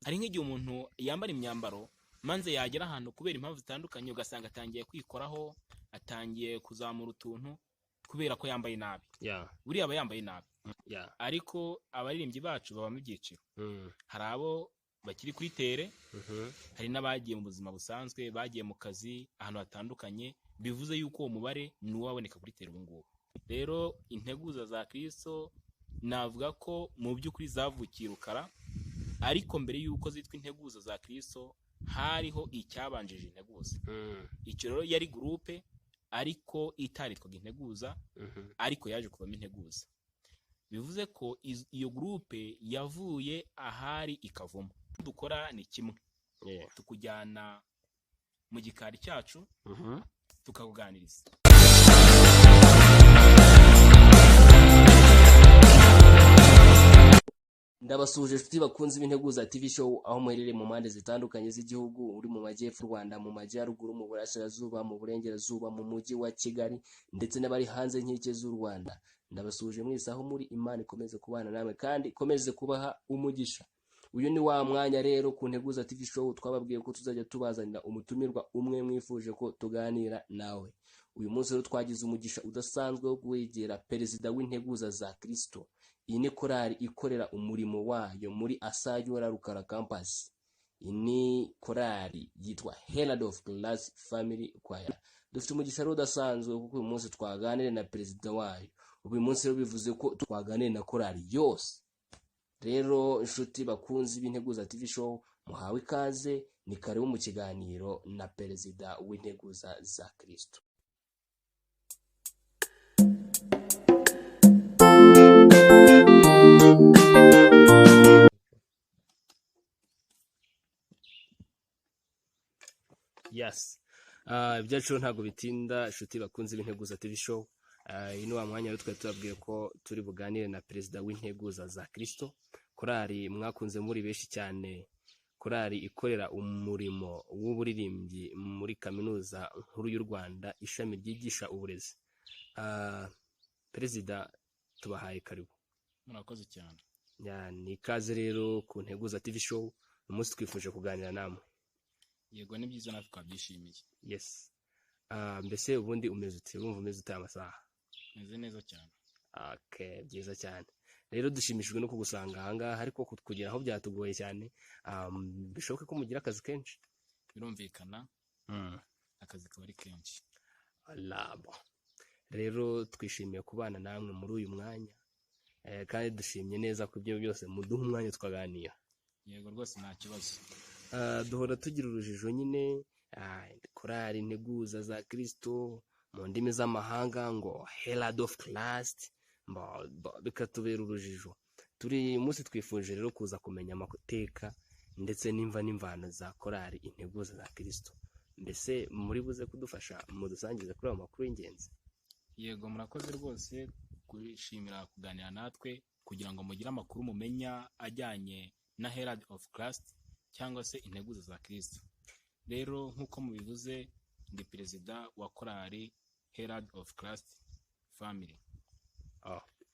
hari nk'igihe umuntu yambara imyambaro manze yagera ahantu kubera impamvu zitandukanye ugasanga atangiye kwikoraho, atangiye kuzamura utuntu kubera ko yambaye nabi. Buriya aba yambaye nabi. Ariko abaririmbyi bacu baba mu byiciro. Hari abo bakiri kuri tere, hari n'abagiye mu buzima busanzwe, bagiye mu kazi ahantu hatandukanye, bivuze yuko uwo mubare ni uwaboneka kuri tere ubu ngubu. Rero integuza za Kristo navuga ko mu by'ukuri zavukiye Rukara, ariko mbere yuko zitwa integuza za Kristo hariho icyabanjije integuza. Icyo rero yari groupe ariko itaritwaga integuza, ariko yaje kuvamo integuza. Bivuze ko iyo groupe yavuye ahari ikavamo. Dukora ni kimwe, tukujyana mu gikari cyacu tukakuganiriza. Ndabasuje inshuti bakunze ibinteguza TV show aho muherereye mu mpande zitandukanye z'igihugu, uri mu majyepfo Rwanda, mu majyaruguru, mu burasirazuba, mu burengerazuba, mu mujyi wa Kigali ndetse n'abari hanze nk'ike z'u Rwanda. Ndabasuje mwese aho muri, Imana ikomeze kubana namwe kandi ikomeze kubaha umugisha. Uyu ni wa mwanya rero ku Nteguza TV show twababwiye ko tuzajya tubazanira umutumirwa umwe mwifuje ko tuganira nawe. Uyu munsi rero twagize umugisha udasanzwe wo kwegera perezida w'integuza za Kristo. Iyi ni korali ikorera umurimo wayo muri Asayura Rukara Campus. Iyi ni korali yitwa Herald of Class Family Choir. Dufite umugisha rero udasanzwe kuko uyu munsi twaganire na perezida wayo. Uyu munsi rero bivuze ko twaganire na korali yose. Rero inshuti bakunzi b'integuza TV show, muhawe ikaze, ni karibu mu kiganiro na perezida w'integuza za Kristo. Yes. Ibyacu ntago bitinda inshuti bakunzi b'integuza TV show. Ino wa mwanya rero twabwiye ko turi buganire na perezida w'integuza za Kristo. Korali mwakunze muri benshi cyane, korali ikorera umurimo w'uburirimbyi muri kaminuza nkuru y'u Rwanda, ishami ryigisha uburezi. Perezida tubahaye karibu. Murakoze cyane. Ni ikaze rero ku Nteguza TV show, umunsi twifuje kuganira namwe. Yego ni byiza natwe twabyishimiye. Yes. Mbese ubundi umeze ute? Urumva umeze ute amasaha? Meze neza cyane. Okay, byiza cyane. Rero dushimishijwe no kugusanga ahangaha, ariko kugera aho byatugoye cyane. Bishoboke ko mugira akazi kenshi? Birumvikana. Akazi kabari kenshi. Alabo. Rero twishimiye kubana namwe muri uyu mwanya. Kandi dushimye neza ko ibyo byose muduha umwanya twaganira. Yego rwose nta kibazo. Duhora tugira urujijo nyine, korali integuza za Kristo mu ndimi z'amahanga ngo herald of Christ, bikatubera urujijo. Turi munsi twifuje rero kuza kumenya amateka ndetse n'imva n'imvano za korali integuza za Kristo. Mbese muri buze kudufasha mudusangize kuri amakuru y'ingenzi. Yego murakoze rwose kwishimira kuganira natwe kugira ngo mugire amakuru mumenya ajyanye na herald of Christ cyangwa se integuza za Kristo. Rero nkuko mubivuze, ndi perezida wa korali Herald of Christ Family.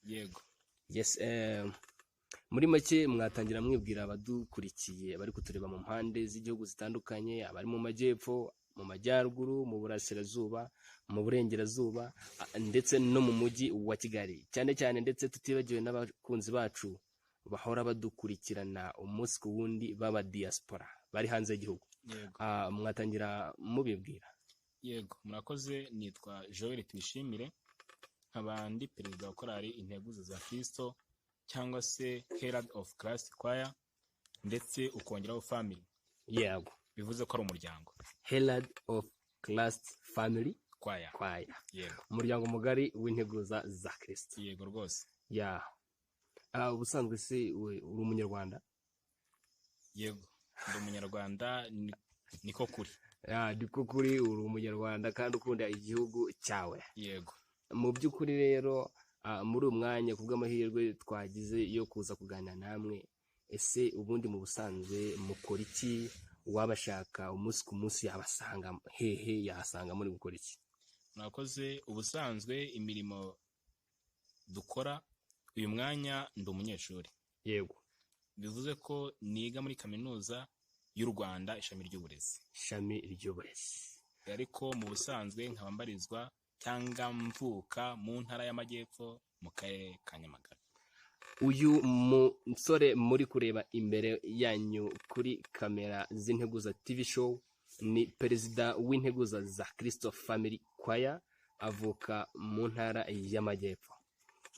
Yego. Yes. Muri make mwatangira mwibwira abadukurikiye bari kutureba mu mpande z'igihugu zitandukanye, abari mu majyepfo, mu majyaruguru, mu burasirazuba, mu burengerazuba ndetse no mu mujyi wa Kigali cyane cyane, ndetse tutibagiwe n'abakunzi bacu bahora badukurikirana umunsi ku wundi baba diaspora bari hanze y'igihugu. Mwatangira mubibwira. Yego murakoze. Nitwa Joel Tuyishimire, nk'abandi perezida wa korali integuza za Kristo cyangwa se Herald of Christ Choir, ndetse ukongeraho family. Yego, bivuze ko ari umuryango. Herald of Christ Family Choir. Yego, umuryango mugari w'integuza za Kristo. Yego rwose. Ubusanzwe se uri umunyarwanda? Yego, ndi umunyarwanda, niko kuri. Niko kuri, uri umunyarwanda kandi ukunda igihugu cyawe. Yego. Mu by'ukuri rero muri umwanya kubw'amahirwe twagize yo kuza kuganira namwe, ese ubundi mu busanzwe mukora iki? Wabashaka umunsi ku munsi yabasanga hehe? Yahasanga muri gukora iki? Murakoze. Ubusanzwe imirimo dukora uyu mwanya ndi umunyeshuri. Yego. bivuze ko niga muri kaminuza y'u Rwanda ishami ry'uburezi. Ariko mu busanzwe nkaba mbarizwa cyangwa mvuka mu ntara y'Amajyepfo mu karere ka Nyamagabe. Uyu musore muri kureba imbere yanyu kuri kamera z'Integuza TV show ni perezida w'Integuza za Kristo Family Choir, avuka mu ntara y'Amajyepfo.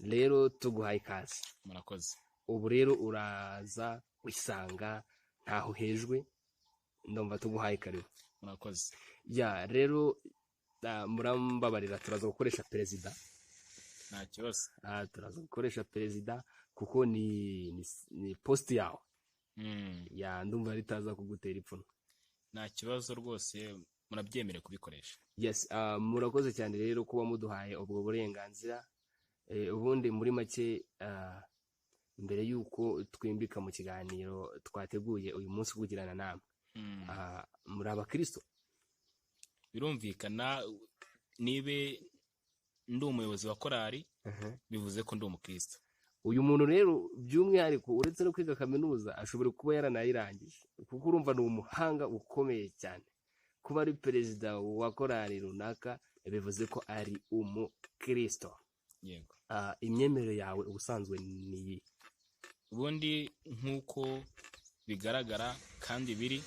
Rero tuguhaye ikaze. Murakoze. Ubu rero uraza wisanga ntaho hejwe, ndumva tuguhaye karibu. Murakoze. Ya rero murambabarira turaza gukoresha perezida. Nta kibazo. Turaza gukoresha perezida kuko ni post yawe. Ya ndumva ritaza kugutera ipfunwe. Nta kibazo rwose, murabyemere kubikoresha. Yes, murakoze cyane rero kuba muduhaye ubwo burenganzira. Ubundi muri make mbere yuko twimbika mu kiganiro twateguye uyu munsi kugirana namwe. Muri abakristo. Birumvikana nibe ndi umuyobozi wa korali, bivuze ko ndi umukristo. Uyu muntu rero by'umwihariko uretse no kwiga kaminuza ashobora kuba yaranayirangije, kuko urumva ni umuhanga ukomeye cyane. Kuba ari perezida wa korali runaka bivuze ko ari umukristo. Yego. Imyemerere yawe ubusanzwe ni iyi? Ubundi nk'uko bigaragara kandi biri,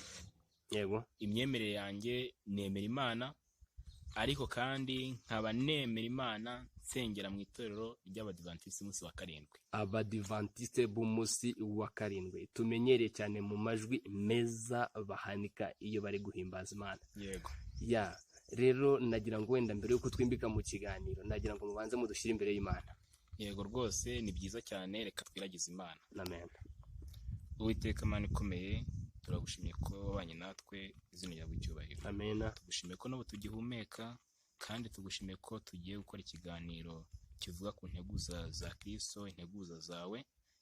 yego, imyemerere yanjye nemera Imana, ariko kandi nkaba nemera Imana nsengera mu itorero ry'Abadiventiste b'umunsi wa karindwi. Abadiventiste b'umunsi wa karindwi tumenyereye cyane mu majwi meza bahanika iyo bari guhimbaza Imana. Yego. Ya rero nagira ngo wenda mbere yuko twimbika mu kiganiro nagira ngo mubanze mudushyire imbere y'Imana. Yego rwose ni byiza cyane, reka twiragize Imana. Amen. Uwiteka Mana ikomeye, turagushimiye ko wabanye natwe, izina ryawe ry'ucyubahiro. Amen. Tugushimiye ko n'ubu tugihumeka, kandi tugushimiye ko tugiye gukora ikiganiro kivuga ku nteguza za Kristo, integuza zawe.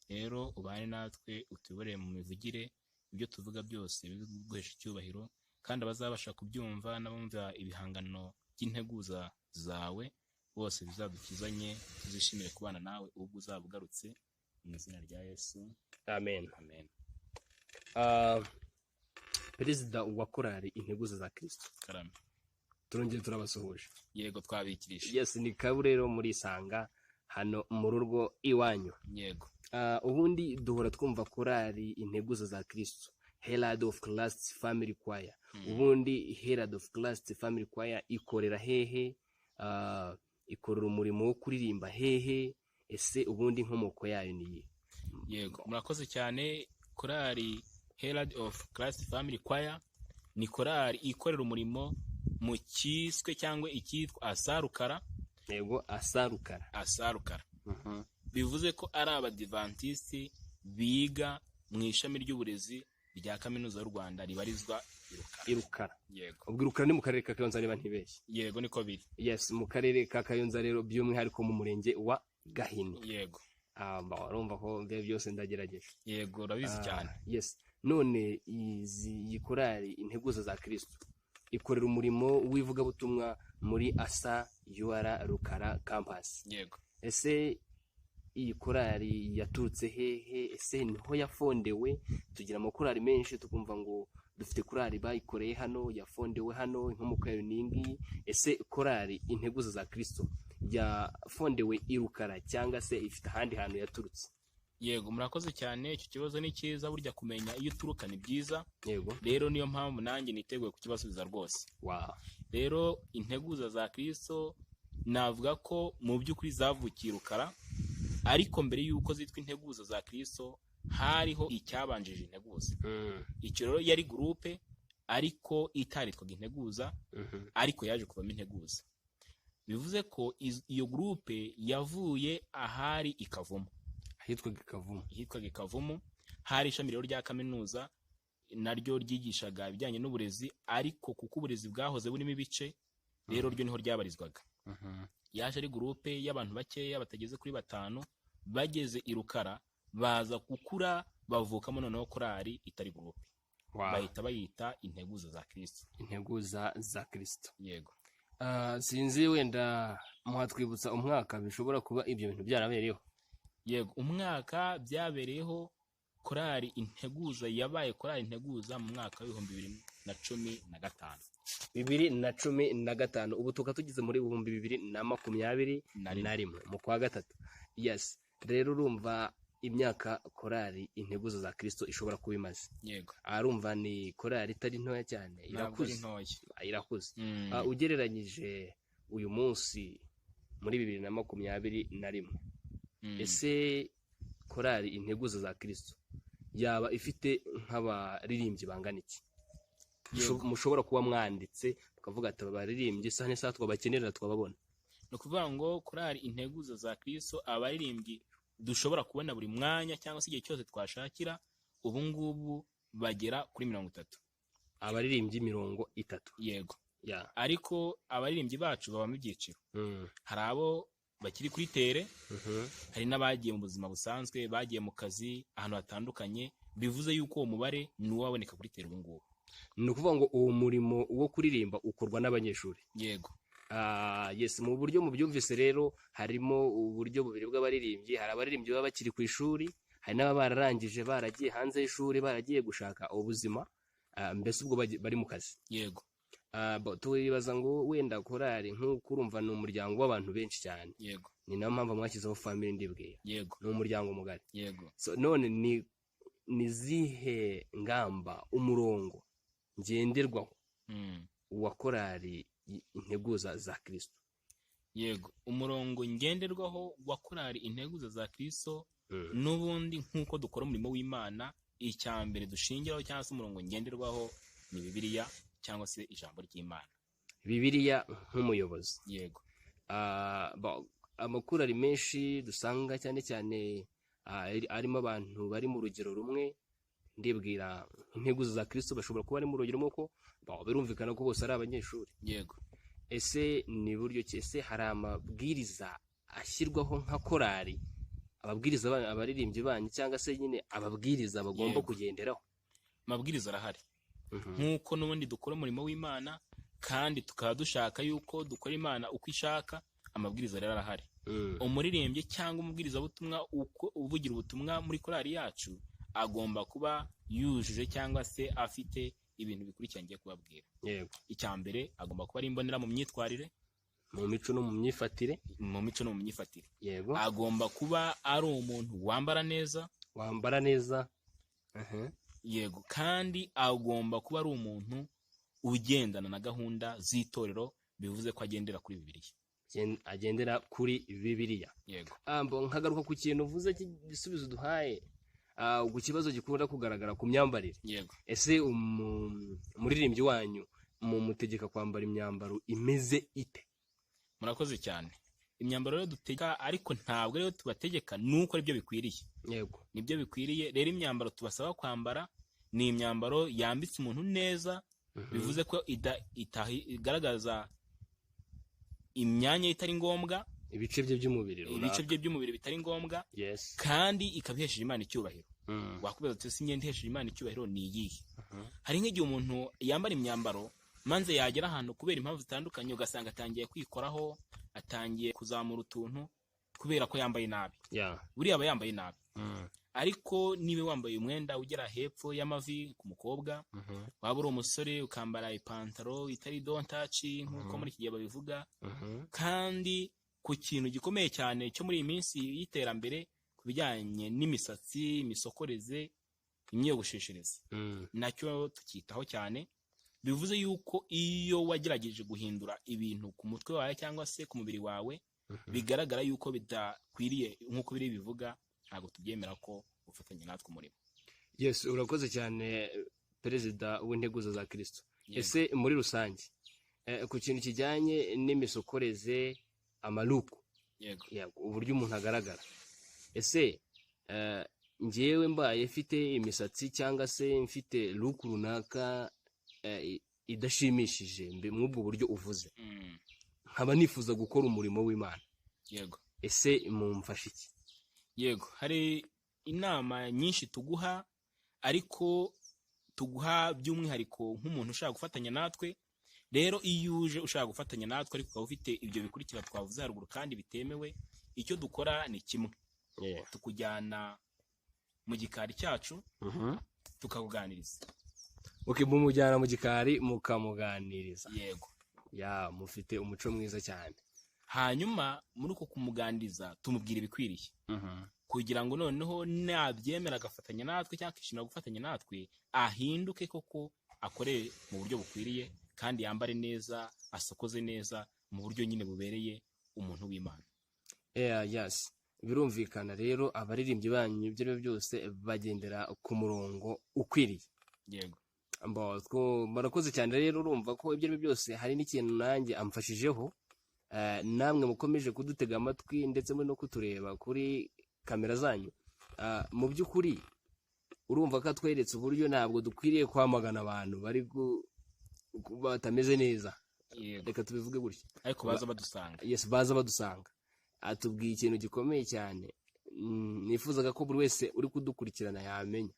Rero ubane natwe, utuyoborere mu mivugire, ibyo tuvuga byose biguhesha icyubahiro, kandi abazabasha kubyumva n'abumva ibihangano by'integuza zawe bose bizadukizanye, tuzishimire kubana nawe ubwo uzaba ugarutse, mu izina rya Yesu. Amen. Amen. Perezida wa korali Integuza za Kristo. Karame. Turongeye turabasuhuje. Yego, twabikirisha. Yes, ni kaburero muri sanga hano mu rugo iwanyu. Yego. Ubundi duhora twumva korali Integuza za Kristo, herald of Christ Family Choir. Ubundi herald of Christ Family Choir ikorera hehe? Ikorera umurimo wo kuririmba hehe? Ese ubundi inkomoko yayo ni iyi? Yego, murakoze cyane. Korali herald of Christ Family Choir ni korali ikorera umurimo mu kiswe cyangwa ikitwa asarukara. Yego, asarukara. Asarukara. Bivuze ko ari Abadiventiste biga mu ishami ry'uburezi rya kaminuza y'u Rwanda ribarizwa Rukara. Yego. Ubwo Rukara ni mu karere ka Kayonza niba ntibeshye. Yego, niko biri. Yes, mu karere ka Kayonza rero by'umwihariko mu murenge wa Gahini. Yego. Barumva ko mbere byose ndagerageje. Yego, urabizi cyane. Yes. None iyi korali Integuza za Kristo ikorera umurimo w'ivugabutumwa muri asa UR Rukara Campus. Yego. Ese iyi korali yaturutse hehe? Ese niho yafondewe? Tugira amakorali menshi tukumva ngo dufite korali bayikoreye hano, yafondewe hano, inkomoko yayo ningi. Ese korali Integuza za Kristo yafondewe i Rukara cyangwa se ifite ahandi hantu yaturutse? Yego, murakoze cyane. Icyo kibazo ni cyiza, burya kumenya iyo uturuka ni byiza. Yego. Rero niyo mpamvu nanjye niteguye kukibasubiza rwose. Wow. Rero Integuza za Kristo navuga ko mu by'ukuri zavukiye Rukara, ariko mbere yuko zitwa Integuza za Kristo hariho icyabanjije Integuza. Icyo rero yari groupe ariko itaritwaga Integuza, ariko yaje kuvamo Integuza. Bivuze ko iyo groupe yavuye ahari Ikavumu. Hitwaga Ikavumu. Hari ishami rero rya kaminuza naryo ryigishaga ibijyanye n'uburezi, ariko kuko uburezi bwahoze burimo ibice, rero ryo niho ryabarizwaga. Yaje ari groupe y'abantu bakeya batageze kuri 5, bageze i Rukara baza gukura bavukamo noneho korali itari groupe. Bahita bayita Integuza za Kristo. Integuza za Kristo. Yego. Sinzi wenda muhatwibutsa umwaka bishobora kuba ibyo bintu byarabereyeho. Yego, umwaka byabereyeho korali integuza yabaye korali integuza mu mwaka wa 2015. 2015. Ubu tukaba tugeze muri 2021 mu kwa gatatu. Yes, rero urumva imyaka korali integuza za Kristo ishobora kuba imaze. Yego. Arumva ni korali itari ntoya cyane, irakuze. Ugereranyije uyu munsi muri 2021, ese korali integuza za Kristo yaba ifite nk'abaririmbyi bangana iki? Mushobora kuba mwanditse tukavuga ati abaririmbyi sane saa twabakenera twababona. No kuvuga ngo korali integuza za Kristo abaririmbyi dushobora kubona buri mwanya cyangwa se igihe cyose twashakira, ubu ngubu bagera kuri 30. Abaririmbyi 30. Yego. Ariko abaririmbyi bacu baba mu byiciro. Hari abo bakiri kuri tere, hari n'abagiye mu buzima busanzwe, bagiye mu kazi ahantu hatandukanye, bivuze yuko uwo mubare ni uwaboneka kuri tere ubu ngubu. Ni ukuvuga ngo uwo murimo wo kuririmba ukorwa n'abanyeshuri. Yego. Yes, mu buryo mu byumvise rero harimo uburyo bubiri bw'abaririmbyi. Hari abaririmbyi baba bakiri ku ishuri, hari n'aba bararangije baragiye hanze y'ishuri, baragiye gushaka ubuzima, mbese ubwo bari mu kazi. Yego. Tubibaza ngo wenda korali nk'uko urumva ni umuryango w'abantu benshi cyane. Yego. Ni nayo mpamvu mwashyizeho family ndibwira. Yego. Ni umuryango mugari. Yego. So none ni zihe ngamba, umurongo ngenderwaho wa korali integuza za Kristo? Yego, umurongo ngenderwaho wa korali integuza za Kristo n'ubundi nk'uko dukora umurimo w'Imana, icyambere dushingiraho cyangwa se umurongo ngenderwaho ni Bibiliya cyangwa se ijambo ry'Imana. Bibiliya nk'umuyobozi. Yego. Amakorali menshi dusanga cyane cyane arimo abantu bari mu rugero rumwe, ndibwira integuza za Kristo bashobora kuba ari mu rugero rumwe ko birumvikana ko bose ari abanyeshuri. Yego. Ese ni buryo ki? Ese hari amabwiriza ashyirwaho nka korali, ababwiriza abaririmbyi banyu cyangwa se nyine ababwiriza bagomba kugenderaho? Amabwiriza arahari. Nk'uko n'ubundi dukora umurimo w'Imana kandi tukaba dushaka yuko dukora Imana uko ishaka, amabwiriza rero arahari. Umuririmbyi cyangwa umubwiriza butumwa uvugira ubutumwa muri korali yacu agomba kuba yujuje cyangwa se afite ibintu bikurikira ngiye kubabwira. Yego. Icyambere agomba kuba ari imbonera mu myitwarire, mu mico no mu myifatire. Yego. Agomba kuba ari umuntu wambara neza. Yego. Kandi agomba kuba ari umuntu ugendana na gahunda z'itorero, bivuze ko agendera kuri Bibiliya. Yego. Nkagaruka ku kintu uvuze cy'igisubizo duhaye ku kibazo gikunda kugaragara ku myambarire. Yego. Ese umuririmbyi wanyu mutegeka kwambara imyambaro imeze ite? Murakoze cyane. Imyambaro rero dutegeka, ariko ntabwo rero tubategeka, nuko aribyo bikwiriye. Yego. Nibyo bikwiriye. Rero imyambaro tubasaba kwambara ni imyambaro yambitse umuntu neza, bivuze ko igaragaza imyanya itari ngombwa, ibice bye by'umubiri bitari ngombwa. Yes. Kandi ikabihesheje Imana icyubahiro. Wakubaza uti ese imyenda ihesheje Imana icyubahiro ni iyihe? Hari nk'igihe umuntu yambara imyambaro manze yagera ahantu kubera impamvu zitandukanye, ugasanga atangiye kwikoraho, atangiye kuzamura utuntu kubera ko yambaye nabi. Buriya aba yambaye nabi. Ariko niba wambaye umwenda ugera hepfo y'amavi ku mukobwa, waba uri umusore ukambara ipantaro itari don't touch nk'uko muri iki gihe babivuga, kandi ku kintu gikomeye cyane cyo muri iyi minsi y'iterambere ku bijyanye n'imisatsi, imisokoreze, imyiyogosheshereze, nacyo tukitaho cyane. Bivuze yuko iyo wagerageje guhindura ibintu ku mutwe wawe cyangwa se ku mubiri wawe, bigaragara yuko bidakwiriye nk'uko biri bivuga, ntabwo tubyemera ko ufatanya natwe umurimo. Yes, urakoze cyane perezida w'integuza za Kristo. Ese muri rusange ku kintu kijyanye n'imisokoreze, amaluku, uburyo umuntu agaragara, ese njyewe mbaye mfite imisatsi cyangwa se mfite luku runaka idashimishije mw'ubwo buryo uvuze, nkaba nifuza gukora umurimo w'Imana, yego, ese mumfasha iki? Yego, hari inama nyinshi tuguha, ariko tuguha by'umwihariko nk'umuntu ushaka gufatanya natwe. Rero iyo uje ushaka gufatanya natwe ariko ukaba ufite ibyo bikurikira twavuze haruguru kandi bitemewe, icyo dukora ni kimwe. Tukujyana mu gikari cyacu tukakuganiriza. mumujyana mu gikari mukamuganiriza. Yego. Mufite umuco mwiza cyane. Hanyuma muri uko kumuganiriza tumubwira ibikwiriye kugira ngo noneho nabyemera agafatanya natwe cyangwa akishimira gufatanya natwe, ahinduke koko akore mu buryo bukwiriye kandi yambare neza, asokoze neza mu buryo nyine bubereye umuntu w'Imana. Yes, birumvikana rero abaririmbyi banyu ibyo byose bagendera ku murongo ukwiriye. Yego. Barakoze cyane rero, urumva ko ibyo byose hari n'ikintu nanjye amfashijeho. Namwe mukomeje kudutega amatwi ndetse no kutureba kuri kamera zanyu. Mu by'ukuri urumva ko atweretse uburyo ntabwo dukwiriye kwamagana abantu bari batameze neza. Reka tubivuge gutya. Ariko baza badusanga. Yes, baza badusanga. Atubwiye ikintu gikomeye cyane. Nifuzaga ko buri wese uri kudukurikirana yamenya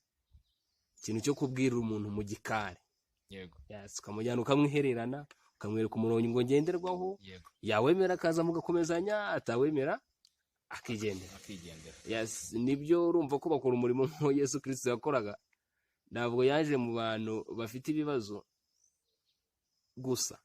ikintu cyo kubwira umuntu mu gikari. Yego. Yes, ukamujyana ukamwihererana, ukamwereka umurongo ngenderwaho. Yego. Yawemera akaza mugakomezanya, atawemera akigendera. Yes, nibyo urumva ko bakora umurimo nko Yesu Kristo yakoraga. Ntabwo yaje mu bantu bafite ibibazo gusa,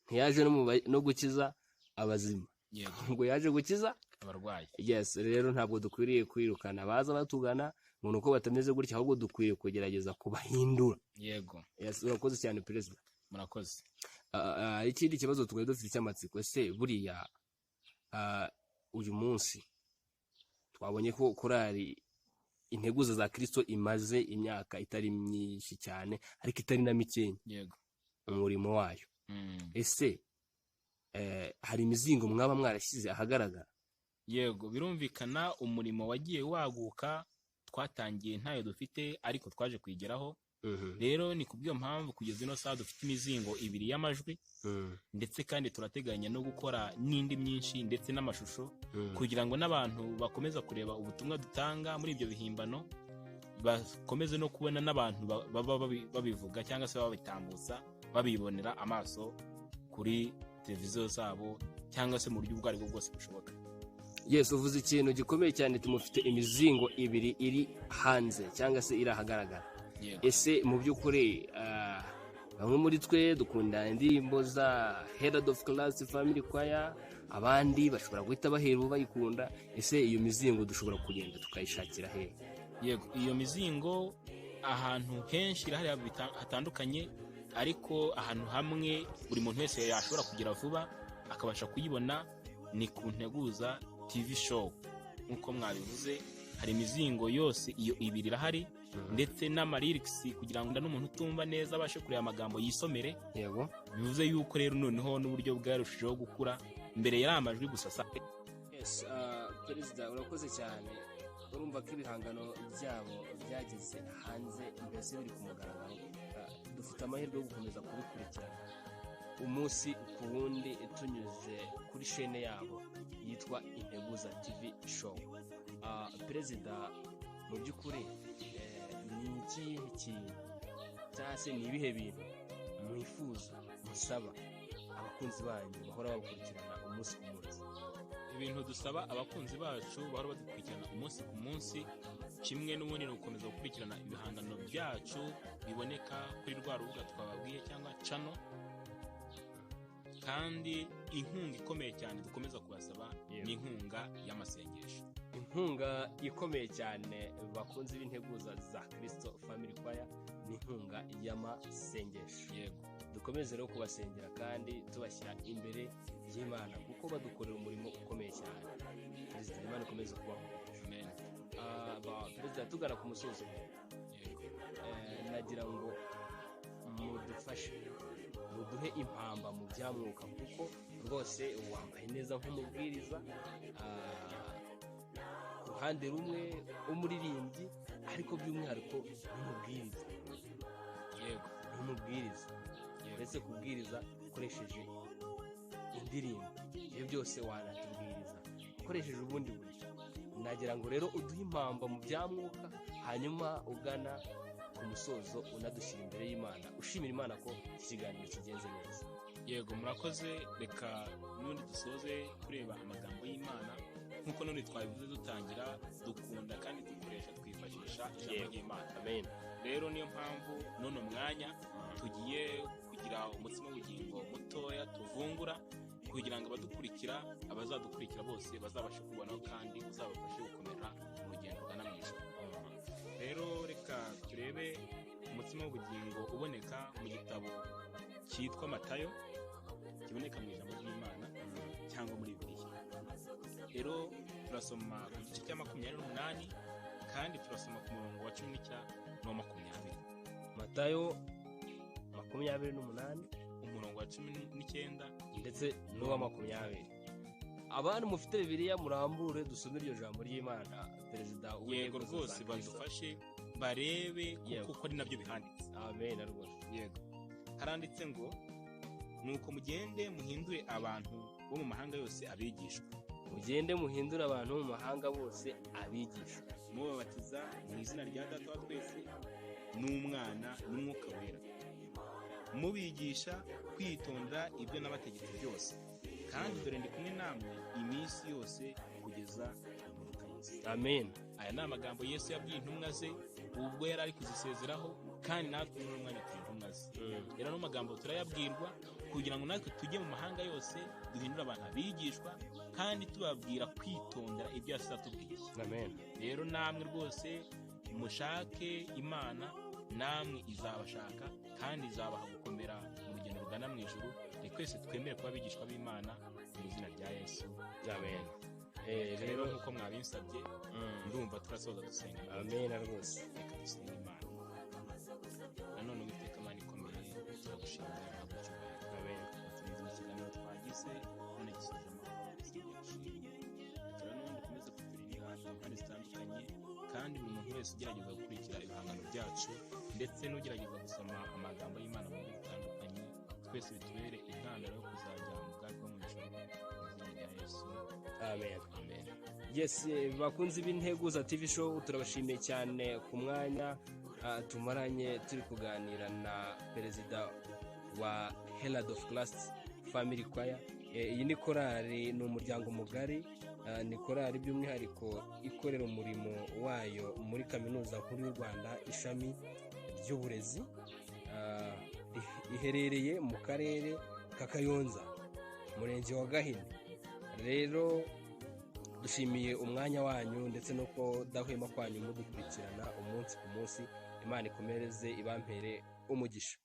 ntiyaje no gukiza abazima. Yego. Ngo yaje gukiza abarwayi. Yes, rero ntabwo dukwiriye kwirukana baza batugana umuntu uko batameze gutya, ahubwo dukwiriye kugerageza kubahindura. Yego. Yes, urakoze cyane Perezida. Murakoze. Ikindi kibazo twari dufite cy'amatsiko, ese buriya uyu munsi twabonye ko korali integuza za Kristo imaze imyaka itari myinshi cyane ariko itari na mikenya. Yego. Umurimo wayo. Ese hari imizingo mwaba mwarashyize ahagaragara? Yego, birumvikana umurimo wagiye waguka, twatangiye ntayo dufite ariko twaje kwigeraho. Rero ni kubwiyo mpamvu kugeza ino saha dufite imizingo 2 y'amajwi, ndetse kandi turateganya no gukora n'indi myinshi ndetse n'amashusho kugira ngo n'abantu bakomeza kureba ubutumwa dutanga muri ibyo bihimbano bakomeze no kubona n'abantu babivuga cyangwa se babitambutsa babibonera amaso kuri televiziyo zabo cyangwa se mu buryo ubwo aribwo bwose bushoboka. Yes, uvuze ikintu gikomeye cyane, tumufite imizingo 2 iri hanze cyangwa se iri ahagaragara. Ese mu by'ukuri bamwe muri twe dukunda indirimbo za Herald of Class Family Choir, abandi bashobora guhita bahera bayikunda. Ese iyo mizingo dushobora kugenda tukayishakira he? Yego, iyo mizingo ahantu henshi irahari hatandukanye, ariko ahantu hamwe buri muntu wese yashobora kugira vuba akabasha kuyibona ni ku Nteguza TV show. Nkuko mwabivuze, hari imizingo yose iyo 2 irahari, ndetse n'amalyrics kugira ngo n'umuntu utumva neza abashe kureba amagambo yisomere. Yego. Bivuze yuko rero noneho n'uburyo bwarushijeho gukura, mbere yari amajwi gusa. Yes, Perezida urakoze cyane. Urumva ko ibihangano byabo byageze hanze mbese biri ku mugaragaro. Dufite amahirwe yo gukomeza kubikurikirana umunsi ku wundi tunyuze kuri chaîne yabo yitwa Integuza TV show. Perezida, mu by'ukuri ni iki cyangwa se ni ibihe bintu mwifuza musaba abakunzi banyu bahora bakurikirana umunsi ku munsi? Ibintu dusaba abakunzi bacu bahora badukurikirana umunsi ku munsi, kimwe n'ubundi ni ugukomeza gukurikirana ibihangano byacu biboneka kuri rwa rubuga twababwiye cyangwa channel. Kandi inkunga ikomeye cyane dukomeza kubasaba ni inkunga y'amasengesho. Inkunga ikomeye cyane bakunze b'Integuza za Kristo Family Choir ni inkunga y'amasengesho. Yego. Dukomeze rero kubasengera kandi tubashyira imbere y'Imana kuko badukorera umurimo ukomeye cyane. Perezida, Imana ikomeze kubaho. Amen. Perezida, tugana ku musozo. Yego. Nagira ngo mudufashe muduhe impamba mu byamwuka kuko rwose wambaye neza nk'umubwiriza, ku ruhande rumwe umuririmbyi ariko by'umwihariko n'umubwiriza. Yego. N'umubwiriza. Uretse kubwiriza ukoresheje indirimbo, ibyo byose wanatubwiriza ukoresheje ubundi buryo. Nagira ngo rero uduhe impamba mu byamwuka, hanyuma ugana ku musozo unadushyira imbere y'Imana, ushimira Imana ko ikiganiro kigenze neza. Yego, murakoze. Reka n'undi dusoze kureba amagambo y'Imana. Nkuko none twabivuze dutangira, dukunda kandi dukoresha twifashisha ijambo ry'Imana. Amen. Rero niyo mpamvu none mwanya tugiye kugira umutsima w'ubugingo mutoya tuvungura kugira ngo abazadukurikira bose bazabashe kubonaho kandi uzabafashe gukomera mu rugendo rugana mu ijuru. Rero reka turebe umutsima w'ubugingo uboneka mu gitabo cyitwa Matayo, kiboneka mu ijambo ry'Imana cyangwa muri Bibiliya. Rero turasoma ku gice cya 28 kandi turasoma ku murongo wa 19 no 20. Matayo 28 umurongo wa 19 ndetse n'uwa 20. Abantu mufite Bibiliya murambure dusome iryo jambo ry'Imana. Perezida yego rwose badufashe barebe kuko ari nabyo bihanditse. Amen rwose. Yego haranditse ngo nuko mugende muhindure abantu bo mu mahanga yose abigishwa. Mugende muhindure abantu mu mahanga bose abigishwa, mubabatiza mu izina rya Data wa twese n'Umwana n'Umwuka wera, mubigisha kwitondera ibyo nabategetse byose, kandi dore ndi kumwe namwe iminsi yose kugeza imperuka y'isi. Amen. Aya ni amagambo Yesu yabwiye intumwa ze ubwo yari ari kuzisezeraho, kandi natwe muri umwanya turi intumwa ze. Rero no magambo turayabwirwa kugira ngo natwe tujye mu mahanga yose duhindura abantu abigishwa kandi tubabwira kwitondera ibyo yasatubwiye. Amen. Rero namwe rwose mushake Imana, namwe izabashaka kandi izabaha gukomera mu rugendo rugana mu ijuru. Ni twese twemere kuba abigishwa b'Imana mu izina rya Yesu. Amen. Rero nkuko mwabinsabye ndumva turasoza dusenga. Amen rwose. Reka dusenge Imana. Nanone Uwiteka Imana ikomeye turagushimira ntabwo cyubahiro. Amen. Turizi ikiganiro twagize none gisoje amahoro twishimye. Turanone dukomeze kuturinda impande zitandukanye, kandi buri muntu wese ugerageza gukurikira ibihangano byacu ndetse n'ugerageza gusoma amagambo y'Imana mu buryo butandukanye, twese bitubere intandaro yo kuzajya mu bwami bwo mu ijuru mu izina rya Yesu. Amen. Amen. Yes, bakunzi b'Integuza TV show turabashimiye cyane ku mwanya tumaranye turi kuganira na perezida wa Herald of Class Family Choir. Iyi ni korali, ni umuryango mugari, ni korali by'umwihariko ikorera umurimo wayo muri kaminuza nkuru y'u Rwanda ishami ry'uburezi, iherereye mu karere ka Kayonza, murenge wa Gahini. Rero dushimiye umwanya wanyu ndetse no kudahwema kwanyu mudukurikirana umunsi ku munsi. Imana ikomereze ibampere umugisha.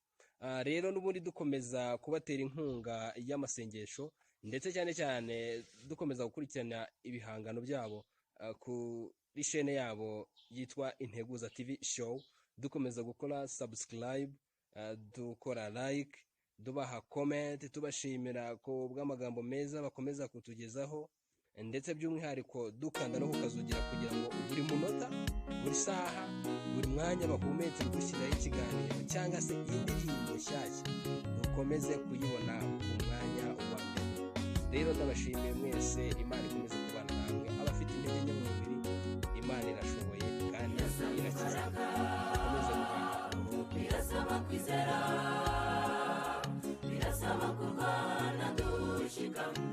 Rero n'ubundi dukomeza kubatera inkunga y'amasengesho ndetse cyane cyane dukomeza gukurikirana ibihangano byabo kuri chaîne yabo yitwa Integuza TV show, dukomeza gukora subscribe, dukora like, dubaha comment, tubashimira ko bw'amagambo meza bakomeza kutugezaho, ndetse by'umwihariko dukanda no kukazugira kugira ngo buri munota, buri saha, buri mwanya bahumetse gushyiraho ikiganiro cyangwa se indirimbo nshyashya dukomeze kuyibona ku mwanya wa mbere. Rero ndabashimiye mwese, Imana ikomeze kubana namwe. Abafite intege nke mu mubiri, Imana irashoboye kandi irakiza. Dukomeze kubana. Birasaba kwizera, birasaba kurwana dushikama.